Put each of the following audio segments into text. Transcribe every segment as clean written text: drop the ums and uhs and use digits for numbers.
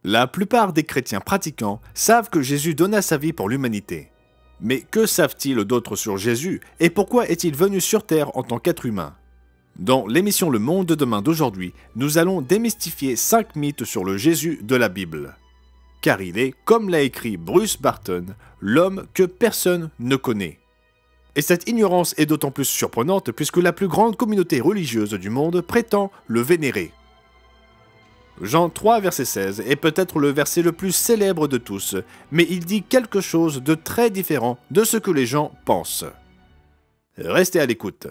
La plupart des chrétiens pratiquants savent que Jésus donna sa vie pour l'humanité. Mais que savent-ils d'autres sur Jésus et pourquoi est-il venu sur Terre en tant qu'être humain? Dans l'émission Le Monde de demain d'aujourd'hui, nous allons démystifier 5 mythes sur le Jésus de la Bible. Car il est, comme l'a écrit Bruce Barton, l'homme que personne ne connaît. Et cette ignorance est d'autant plus surprenante puisque la plus grande communauté religieuse du monde prétend le vénérer. Jean 3, verset 16 est peut-être le verset le plus célèbre de tous, mais il dit quelque chose de très différent de ce que les gens pensent. Restez à l'écoute.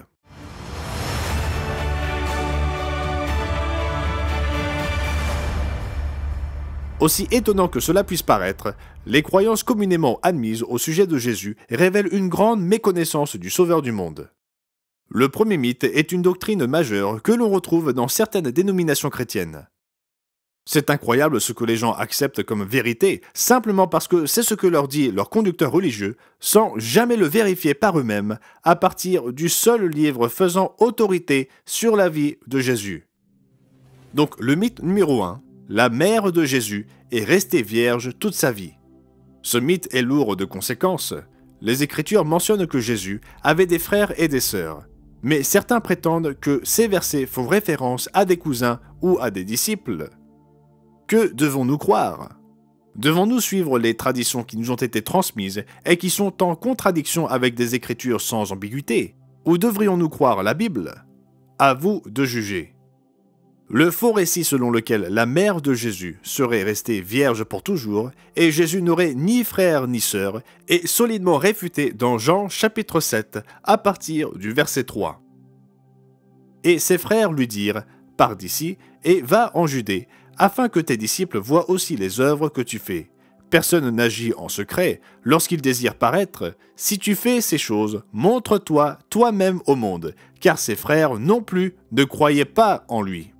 Aussi étonnant que cela puisse paraître, les croyances communément admises au sujet de Jésus révèlent une grande méconnaissance du Sauveur du monde. Le premier mythe est une doctrine majeure que l'on retrouve dans certaines dénominations chrétiennes. C'est incroyable ce que les gens acceptent comme vérité, simplement parce que c'est ce que leur dit leur conducteur religieux, sans jamais le vérifier par eux-mêmes, à partir du seul livre faisant autorité sur la vie de Jésus. Donc le mythe numéro 1, la mère de Jésus est restée vierge toute sa vie. Ce mythe est lourd de conséquences. Les Écritures mentionnent que Jésus avait des frères et des sœurs, mais certains prétendent que ces versets font référence à des cousins ou à des disciples. Que devons-nous croire? Devons-nous suivre les traditions qui nous ont été transmises et qui sont en contradiction avec des écritures sans ambiguïté? Ou devrions-nous croire la Bible? À vous de juger. Le faux récit selon lequel la mère de Jésus serait restée vierge pour toujours et Jésus n'aurait ni frère ni sœur est solidement réfuté dans Jean chapitre 7 à partir du verset 3. Et ses frères lui dirent « Pars d'ici et va en Judée, afin que tes disciples voient aussi les œuvres que tu fais. Personne n'agit en secret lorsqu'il désire paraître. Si tu fais ces choses, montre-toi toi-même au monde, car ses frères non plus ne croyaient pas en lui. »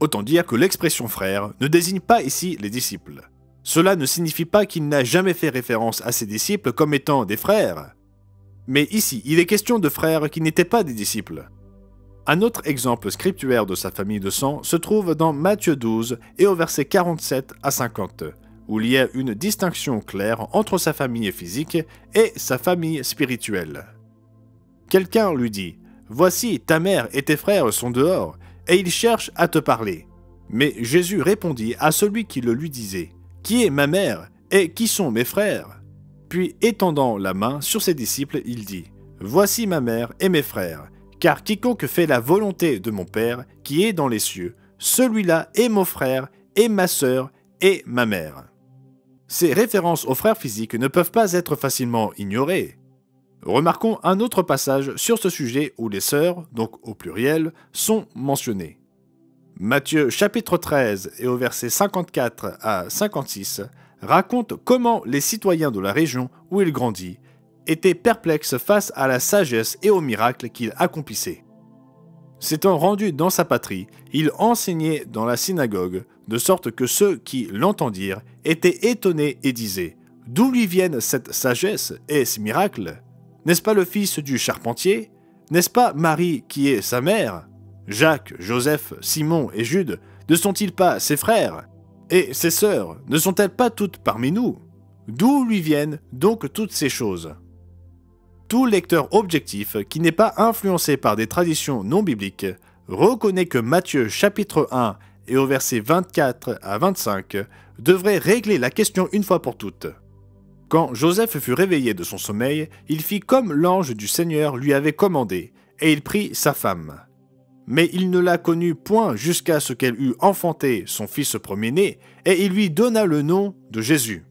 Autant dire que l'expression frère ne désigne pas ici les disciples. Cela ne signifie pas qu'il n'a jamais fait référence à ses disciples comme étant des frères. Mais ici, il est question de frères qui n'étaient pas des disciples. Un autre exemple scriptuaire de sa famille de sang se trouve dans Matthieu 12 et au verset 47 à 50, où il y a une distinction claire entre sa famille physique et sa famille spirituelle. Quelqu'un lui dit « Voici, ta mère et tes frères sont dehors, et ils cherchent à te parler. » Mais Jésus répondit à celui qui le lui disait « Qui est ma mère et qui sont mes frères ?» Puis étendant la main sur ses disciples, il dit « Voici ma mère et mes frères. Car quiconque fait la volonté de mon Père qui est dans les cieux, celui-là est mon frère et ma sœur et ma mère. » Ces références aux frères physiques ne peuvent pas être facilement ignorées. Remarquons un autre passage sur ce sujet où les sœurs, donc au pluriel, sont mentionnées. Matthieu chapitre 13 et au verset 54 à 56 raconte comment les citoyens de la région où il grandit était perplexe face à la sagesse et aux miracles qu'il accomplissait. S'étant rendu dans sa patrie, il enseignait dans la synagogue, de sorte que ceux qui l'entendirent étaient étonnés et disaient « D'où lui viennent cette sagesse et ces miracles? N'est-ce pas le fils du charpentier? N'est-ce pas Marie qui est sa mère? Jacques, Joseph, Simon et Jude, ne sont-ils pas ses frères? Et ses sœurs, ne sont-elles pas toutes parmi nous? D'où lui viennent donc toutes ces choses ?» Tout lecteur objectif qui n'est pas influencé par des traditions non bibliques reconnaît que Matthieu chapitre 1 et au verset 24 à 25 devrait régler la question une fois pour toutes. Quand Joseph fut réveillé de son sommeil, il fit comme l'ange du Seigneur lui avait commandé, et il prit sa femme. Mais il ne la connut point jusqu'à ce qu'elle eût enfanté son fils premier-né, et il lui donna le nom de Jésus.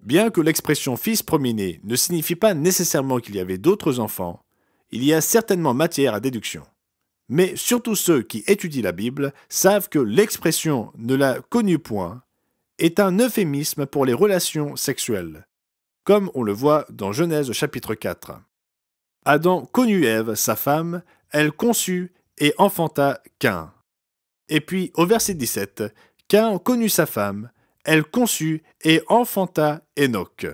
Bien que l'expression « fils premier-né » ne signifie pas nécessairement qu'il y avait d'autres enfants, il y a certainement matière à déduction. Mais surtout ceux qui étudient la Bible savent que l'expression « ne la connut point » est un euphémisme pour les relations sexuelles, comme on le voit dans Genèse chapitre 4. Adam connut Ève, sa femme, elle conçut et enfanta Caïn. Et puis au verset 17, Caïn connut sa femme, elle conçut et enfanta Enoch.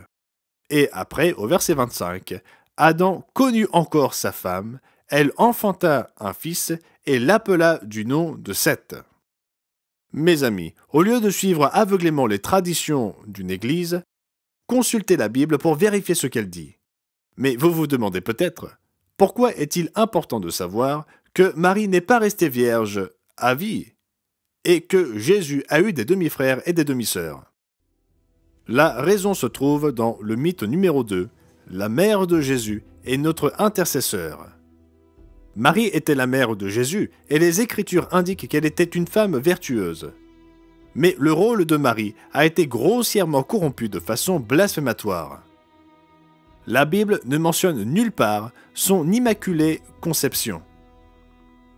Et après, au verset 25, Adam connut encore sa femme, elle enfanta un fils et l'appela du nom de Seth. Mes amis, au lieu de suivre aveuglément les traditions d'une Église, consultez la Bible pour vérifier ce qu'elle dit. Mais vous vous demandez peut-être, pourquoi est-il important de savoir que Marie n'est pas restée vierge à vie et que Jésus a eu des demi-frères et des demi-sœurs? La raison se trouve dans le mythe numéro 2, la mère de Jésus est notre intercesseur. Marie était la mère de Jésus et les Écritures indiquent qu'elle était une femme vertueuse. Mais le rôle de Marie a été grossièrement corrompu de façon blasphématoire. La Bible ne mentionne nulle part son immaculée conception.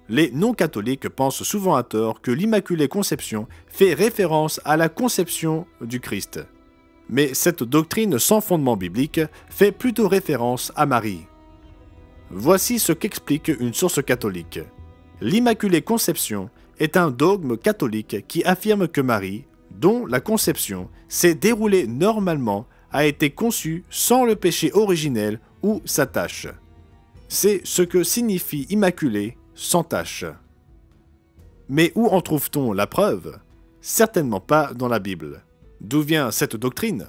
Les non-catholiques pensent souvent à tort que l'immaculée conception fait référence à la conception du Christ. Mais cette doctrine sans fondement biblique fait plutôt référence à Marie. Voici ce qu'explique une source catholique. L'Immaculée Conception est un dogme catholique qui affirme que Marie, dont la conception s'est déroulée normalement, a été conçue sans le péché originel ou sa tache. C'est ce que signifie immaculée, sans tache. Mais où en trouve-t-on la preuve? Certainement pas dans la Bible. D'où vient cette doctrine?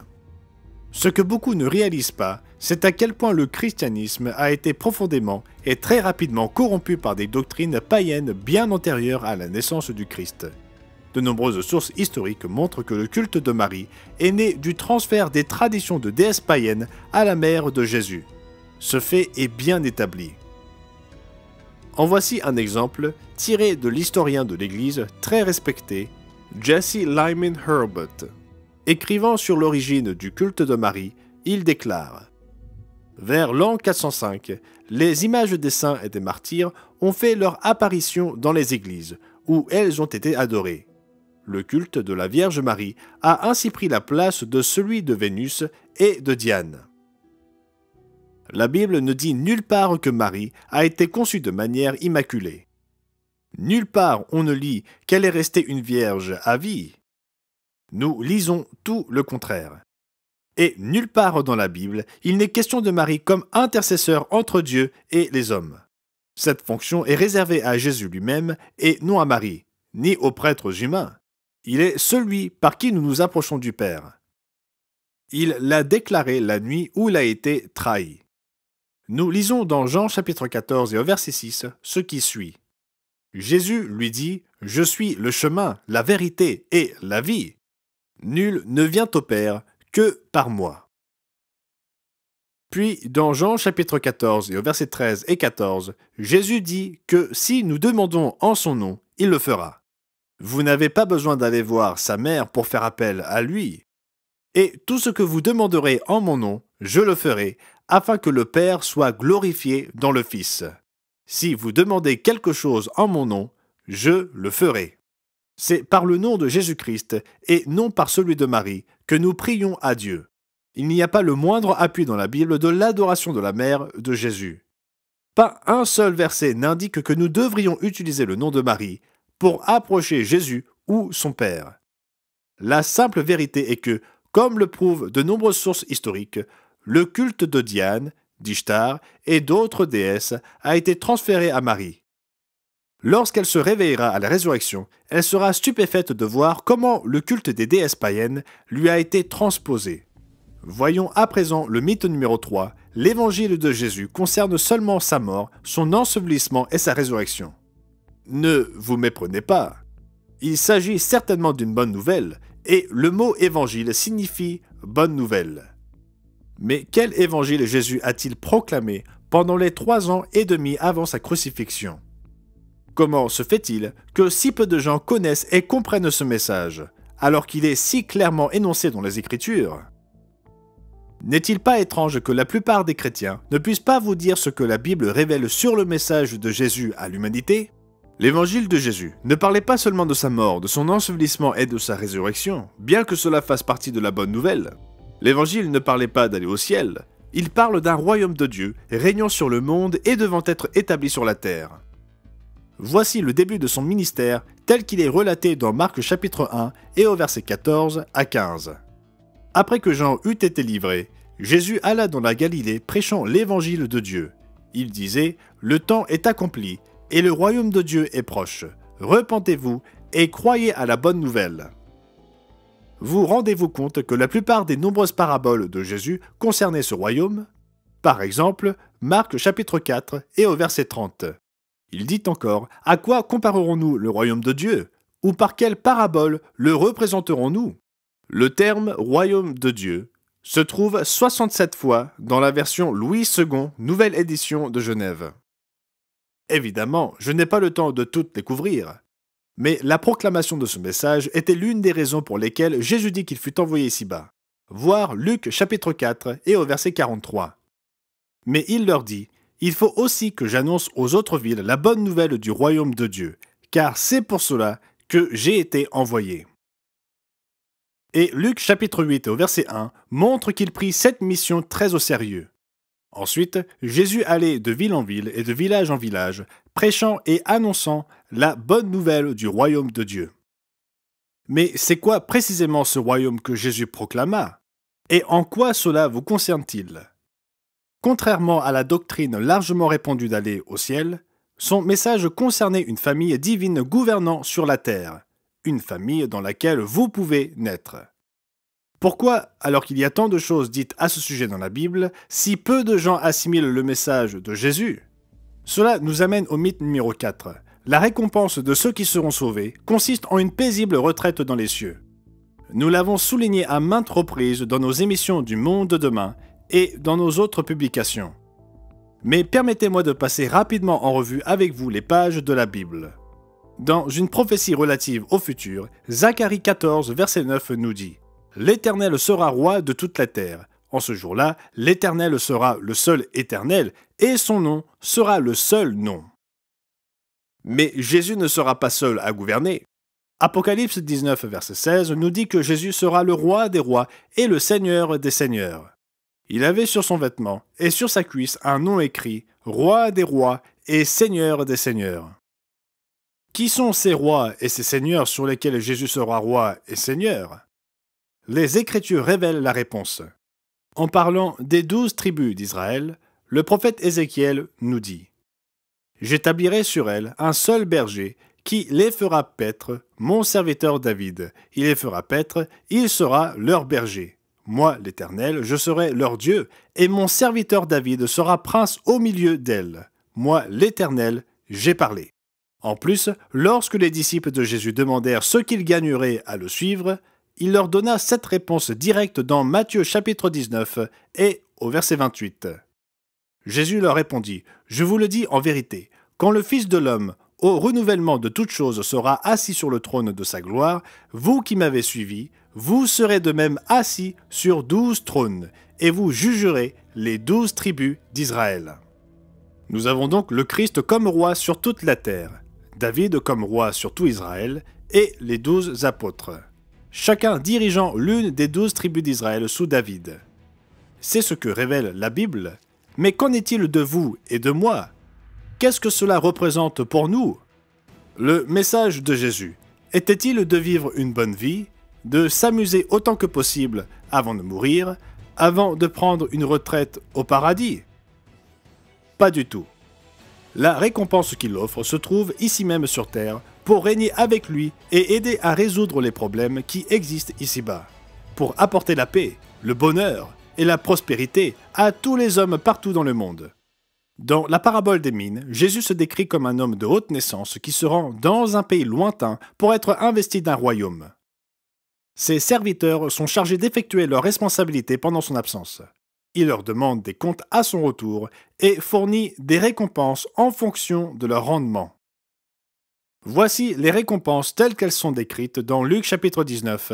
Ce que beaucoup ne réalisent pas, c'est à quel point le christianisme a été profondément et très rapidement corrompu par des doctrines païennes bien antérieures à la naissance du Christ. De nombreuses sources historiques montrent que le culte de Marie est né du transfert des traditions de déesses païennes à la mère de Jésus. Ce fait est bien établi. En voici un exemple tiré de l'historien de l'Église très respecté, Jesse Lyman Herbert. Écrivant sur l'origine du culte de Marie, il déclare « Vers l'an 405, les images des saints et des martyrs ont fait leur apparition dans les églises, où elles ont été adorées. Le culte de la Vierge Marie a ainsi pris la place de celui de Vénus et de Diane. » La Bible ne dit nulle part que Marie a été conçue de manière immaculée. Nulle part on ne lit qu'elle est restée une vierge à vie. Nous lisons tout le contraire. Et nulle part dans la Bible, il n'est question de Marie comme intercesseur entre Dieu et les hommes. Cette fonction est réservée à Jésus lui-même et non à Marie, ni aux prêtres humains. Il est celui par qui nous nous approchons du Père. Il l'a déclaré la nuit où il a été trahi. Nous lisons dans Jean chapitre 14 et au verset 6 ce qui suit. Jésus lui dit « Je suis le chemin, la vérité et la vie. Nul ne vient au Père que par moi. » Puis, dans Jean chapitre 14 et au verset 13 et 14, Jésus dit que si nous demandons en son nom, il le fera. Vous n'avez pas besoin d'aller voir sa mère pour faire appel à lui. Et tout ce que vous demanderez en mon nom, je le ferai, afin que le Père soit glorifié dans le Fils. Si vous demandez quelque chose en mon nom, je le ferai. C'est par le nom de Jésus-Christ et non par celui de Marie que nous prions à Dieu. Il n'y a pas le moindre appui dans la Bible de l'adoration de la mère de Jésus. Pas un seul verset n'indique que nous devrions utiliser le nom de Marie pour approcher Jésus ou son Père. La simple vérité est que, comme le prouvent de nombreuses sources historiques, le culte de Diane, d'Ishtar et d'autres déesses a été transféré à Marie. Lorsqu'elle se réveillera à la résurrection, elle sera stupéfaite de voir comment le culte des déesses païennes lui a été transposé. Voyons à présent le mythe numéro 3. L'évangile de Jésus concerne seulement sa mort, son ensevelissement et sa résurrection. Ne vous méprenez pas. Il s'agit certainement d'une bonne nouvelle, et le mot évangile signifie bonne nouvelle. Mais quel évangile Jésus a-t-il proclamé pendant les 3 ans et demi avant sa crucifixion? Comment se fait-il que si peu de gens connaissent et comprennent ce message, alors qu'il est si clairement énoncé dans les Écritures? N'est-il pas étrange que la plupart des chrétiens ne puissent pas vous dire ce que la Bible révèle sur le message de Jésus à l'humanité? L'évangile de Jésus ne parlait pas seulement de sa mort, de son ensevelissement et de sa résurrection, bien que cela fasse partie de la bonne nouvelle. L'évangile ne parlait pas d'aller au ciel, il parle d'un royaume de Dieu régnant sur le monde et devant être établi sur la terre. Voici le début de son ministère tel qu'il est relaté dans Marc chapitre 1 et au verset 14 à 15. Après que Jean eut été livré, Jésus alla dans la Galilée prêchant l'évangile de Dieu. Il disait « Le temps est accompli et le royaume de Dieu est proche. Repentez-vous et croyez à la bonne nouvelle. Vous rendez-vous compte que la plupart des nombreuses paraboles de Jésus concernaient ce royaume? Par exemple, Marc chapitre 4 et au verset 30. Il dit encore « À quoi comparerons-nous le royaume de Dieu? Ou par quelle parabole le représenterons-nous » Le terme « royaume de Dieu » se trouve 67 fois dans la version Louis II, nouvelle édition de Genève. Évidemment, je n'ai pas le temps de tout découvrir. Mais la proclamation de ce message était l'une des raisons pour lesquelles Jésus dit qu'il fut envoyé ici-bas. Voir Luc chapitre 4 et au verset 43. Mais il leur dit, « Il faut aussi que j'annonce aux autres villes la bonne nouvelle du royaume de Dieu, car c'est pour cela que j'ai été envoyé. » Et Luc chapitre 8 au verset 1 montre qu'il prit cette mission très au sérieux. Ensuite, Jésus allait de ville en ville et de village en village, prêchant et annonçant la bonne nouvelle du royaume de Dieu. Mais c'est quoi précisément ce royaume que Jésus proclama? Et en quoi cela vous concerne-t-il? Contrairement à la doctrine largement répandue d'aller au ciel, son message concernait une famille divine gouvernant sur la terre, une famille dans laquelle vous pouvez naître. Pourquoi, alors qu'il y a tant de choses dites à ce sujet dans la Bible, si peu de gens assimilent le message de Jésus? Cela nous amène au mythe numéro 4. La récompense de ceux qui seront sauvés consiste en une paisible retraite dans les cieux. Nous l'avons souligné à maintes reprises dans nos émissions du Monde de demain et dans nos autres publications. Mais permettez-moi de passer rapidement en revue avec vous les pages de la Bible. Dans une prophétie relative au futur, Zacharie 14, verset 9 nous dit « L'Éternel sera roi de toute la terre. En ce jour-là, l'Éternel sera le seul Éternel, et son nom sera le seul nom. » Mais Jésus ne sera pas seul à gouverner. Apocalypse 19, verset 16 nous dit que Jésus sera le roi des rois et le seigneur des seigneurs. Il avait sur son vêtement et sur sa cuisse un nom écrit « Roi des rois et Seigneur des seigneurs ». Qui sont ces rois et ces seigneurs sur lesquels Jésus sera roi et seigneur? Les Écritures révèlent la réponse. En parlant des 12 tribus d'Israël, le prophète Ézéchiel nous dit « J'établirai sur elles un seul berger qui les fera paître, mon serviteur David. Il les fera paître, il sera leur berger. Moi, l'Éternel, je serai leur Dieu, et mon serviteur David sera prince au milieu d'elles. Moi, l'Éternel, j'ai parlé. » En plus, lorsque les disciples de Jésus demandèrent ce qu'ils gagneraient à le suivre, il leur donna cette réponse directe dans Matthieu chapitre 19 et au verset 28. Jésus leur répondit, « Je vous le dis en vérité, quand le Fils de l'homme, au renouvellement de toutes choses, sera assis sur le trône de sa gloire, vous qui m'avez suivi, vous serez de même assis sur 12 trônes, et vous jugerez les 12 tribus d'Israël. » Nous avons donc le Christ comme roi sur toute la terre, David comme roi sur tout Israël, et les 12 apôtres, chacun dirigeant l'une des 12 tribus d'Israël sous David. C'est ce que révèle la Bible, mais qu'en est-il de vous et de moi? Qu'est-ce que cela représente pour nous? Le message de Jésus était-il de vivre une bonne vie, de s'amuser autant que possible avant de mourir, avant de prendre une retraite au paradis? Pas du tout. La récompense qu'il offre se trouve ici même sur terre pour régner avec lui et aider à résoudre les problèmes qui existent ici-bas, pour apporter la paix, le bonheur et la prospérité à tous les hommes partout dans le monde. Dans la parabole des mines, Jésus se décrit comme un homme de haute naissance qui se rend dans un pays lointain pour être investi d'un royaume. Ses serviteurs sont chargés d'effectuer leurs responsabilités pendant son absence. Il leur demande des comptes à son retour et fournit des récompenses en fonction de leur rendement. Voici les récompenses telles qu'elles sont décrites dans Luc chapitre 19,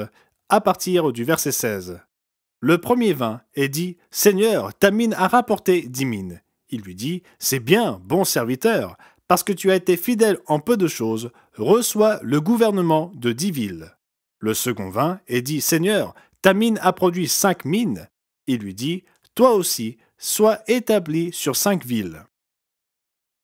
à partir du verset 16. Le premier vint et dit « Seigneur, ta mine a rapporté 10 mines. » Il lui dit « C'est bien, bon serviteur, parce que tu as été fidèle en peu de choses, reçois le gouvernement de 10 villes. » Le second vint et dit « Seigneur, ta mine a produit 5 mines. » Il lui dit « Toi aussi, sois établi sur 5 villes. »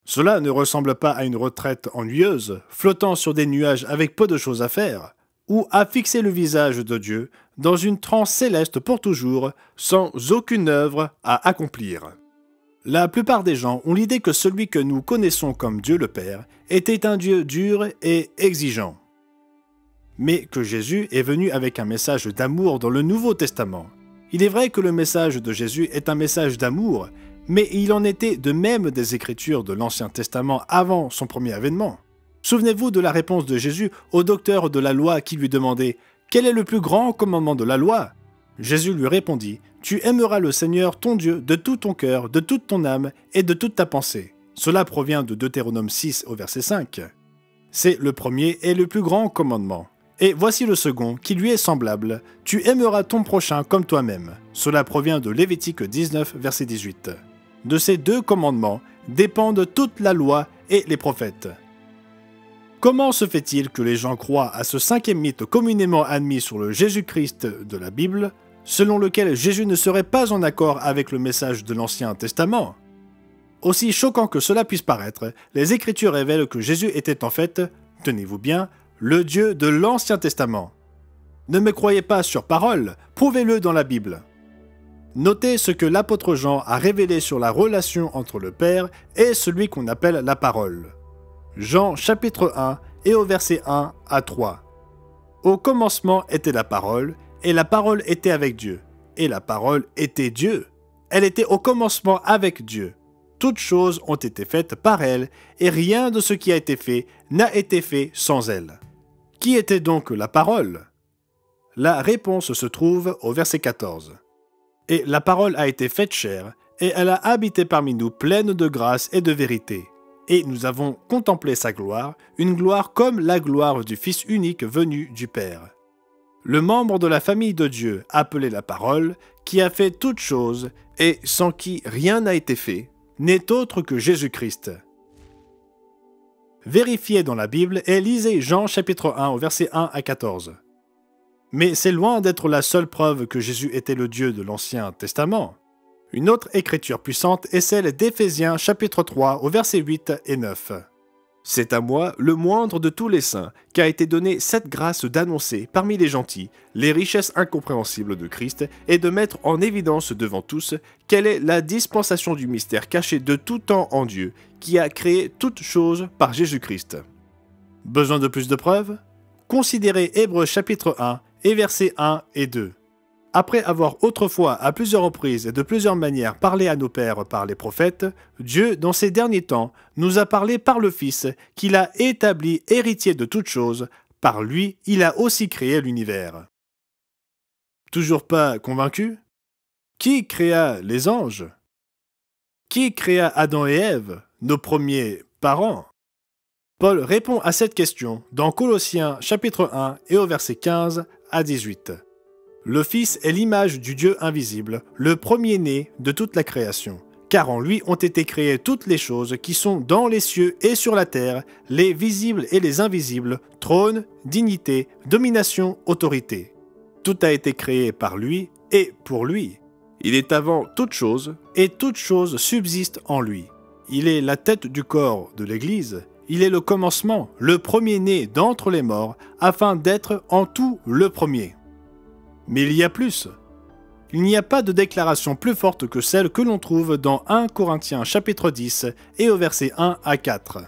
Cela ne ressemble pas à une retraite ennuyeuse, flottant sur des nuages avec peu de choses à faire, ou à fixer le visage de Dieu dans une transe céleste pour toujours, sans aucune œuvre à accomplir. La plupart des gens ont l'idée que celui que nous connaissons comme Dieu le Père était un Dieu dur et exigeant. mais que Jésus est venu avec un message d'amour dans le Nouveau Testament. Il est vrai que le message de Jésus est un message d'amour, mais il en était de même des Écritures de l'Ancien Testament avant son premier avènement. Souvenez-vous de la réponse de Jésus au docteur de la loi qui lui demandait « Quel est le plus grand commandement de la loi ?» Jésus lui répondit « Tu aimeras le Seigneur ton Dieu de tout ton cœur, de toute ton âme et de toute ta pensée. » Cela provient de Deutéronome 6 au verset 5. C'est le premier et le plus grand commandement. Et voici le second, qui lui est semblable. « Tu aimeras ton prochain comme toi-même. » Cela provient de Lévitique 19 verset 18. De ces deux commandements dépendent toute la loi et les prophètes. Comment se fait-il que les gens croient à ce cinquième mythe communément admis sur le Jésus-Christ de la Bible, selon lequel Jésus ne serait pas en accord avec le message de l'Ancien Testament? Aussi choquant que cela puisse paraître, les Écritures révèlent que Jésus était en fait, tenez-vous bien, le Dieu de l'Ancien Testament. Ne me croyez pas sur parole, prouvez-le dans la Bible. Notez ce que l'apôtre Jean a révélé sur la relation entre le Père et celui qu'on appelle la parole. Jean chapitre 1 et au verset 1 à 3. Au commencement était la parole, et la parole était avec Dieu, et la parole était Dieu. Elle était au commencement avec Dieu. Toutes choses ont été faites par elle, et rien de ce qui a été fait n'a été fait sans elle. Qui était donc la parole? La réponse se trouve au verset 14. Et la parole a été faite chair, et elle a habité parmi nous pleine de grâce et de vérité. Et nous avons contemplé sa gloire, une gloire comme la gloire du Fils unique venu du Père. Le membre de la famille de Dieu, appelé la parole, qui a fait toutes choses, et sans qui rien n'a été fait, n'est autre que Jésus-Christ. Vérifiez dans la Bible et lisez Jean chapitre 1 au verset 1 à 14. Mais c'est loin d'être la seule preuve que Jésus était le Dieu de l'Ancien Testament. Une autre écriture puissante est celle d'Éphésiens chapitre 3 au verset 8 et 9. C'est à moi, le moindre de tous les saints, qu'a été donnée cette grâce d'annoncer parmi les gentils les richesses incompréhensibles de Christ et de mettre en évidence devant tous quelle est la dispensation du mystère caché de tout temps en Dieu, qui a créé toutes choses par Jésus-Christ. Besoin de plus de preuves? Considérez Hébreux chapitre 1 et versets 1 et 2. Après avoir autrefois à plusieurs reprises et de plusieurs manières parlé à nos pères par les prophètes, Dieu, dans ces derniers temps, nous a parlé par le Fils, qu'il a établi héritier de toutes choses. Par lui, il a aussi créé l'univers. Toujours pas convaincu? Qui créa les anges? Qui créa Adam et Ève, nos premiers parents? Paul répond à cette question dans Colossiens chapitre 1 et au verset 15 à 18. Le Fils est l'image du Dieu invisible, le premier-né de toute la création. Car en lui ont été créées toutes les choses qui sont dans les cieux et sur la terre, les visibles et les invisibles, trône, dignité, domination, autorité. Tout a été créé par lui et pour lui. Il est avant toute chose, et toute chose subsiste en lui. Il est la tête du corps de l'Église. Il est le commencement, le premier-né d'entre les morts, afin d'être en tout le premier. Mais il y a plus. Il n'y a pas de déclaration plus forte que celle que l'on trouve dans 1 Corinthiens chapitre 10 et au verset 1 à 4.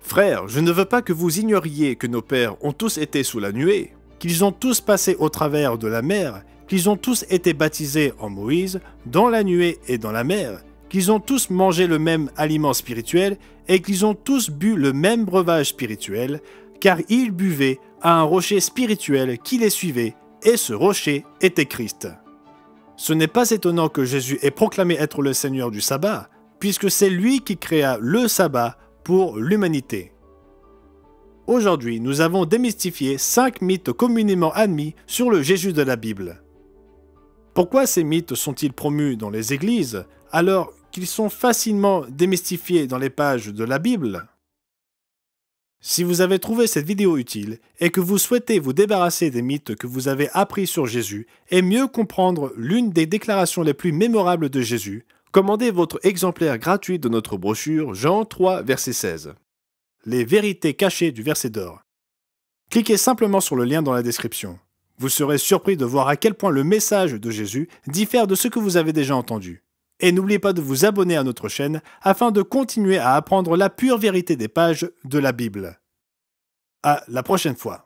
Frères, je ne veux pas que vous ignoriez que nos pères ont tous été sous la nuée, qu'ils ont tous passé au travers de la mer, qu'ils ont tous été baptisés en Moïse, dans la nuée et dans la mer, qu'ils ont tous mangé le même aliment spirituel et qu'ils ont tous bu le même breuvage spirituel, car ils buvaient à un rocher spirituel qui les suivait, et ce rocher était Christ. Ce n'est pas étonnant que Jésus ait proclamé être le Seigneur du sabbat, puisque c'est lui qui créa le sabbat pour l'humanité. Aujourd'hui, nous avons démystifié 5 mythes communément admis sur le Jésus de la Bible. Pourquoi ces mythes sont-ils promus dans les églises, alors qu'ils sont facilement démystifiés dans les pages de la Bible? Si vous avez trouvé cette vidéo utile et que vous souhaitez vous débarrasser des mythes que vous avez appris sur Jésus et mieux comprendre l'une des déclarations les plus mémorables de Jésus, commandez votre exemplaire gratuit de notre brochure Jean 3, verset 16. Les vérités cachées du verset d'or. Cliquez simplement sur le lien dans la description. Vous serez surpris de voir à quel point le message de Jésus diffère de ce que vous avez déjà entendu. Et n'oubliez pas de vous abonner à notre chaîne afin de continuer à apprendre la pure vérité des pages de la Bible. À la prochaine fois.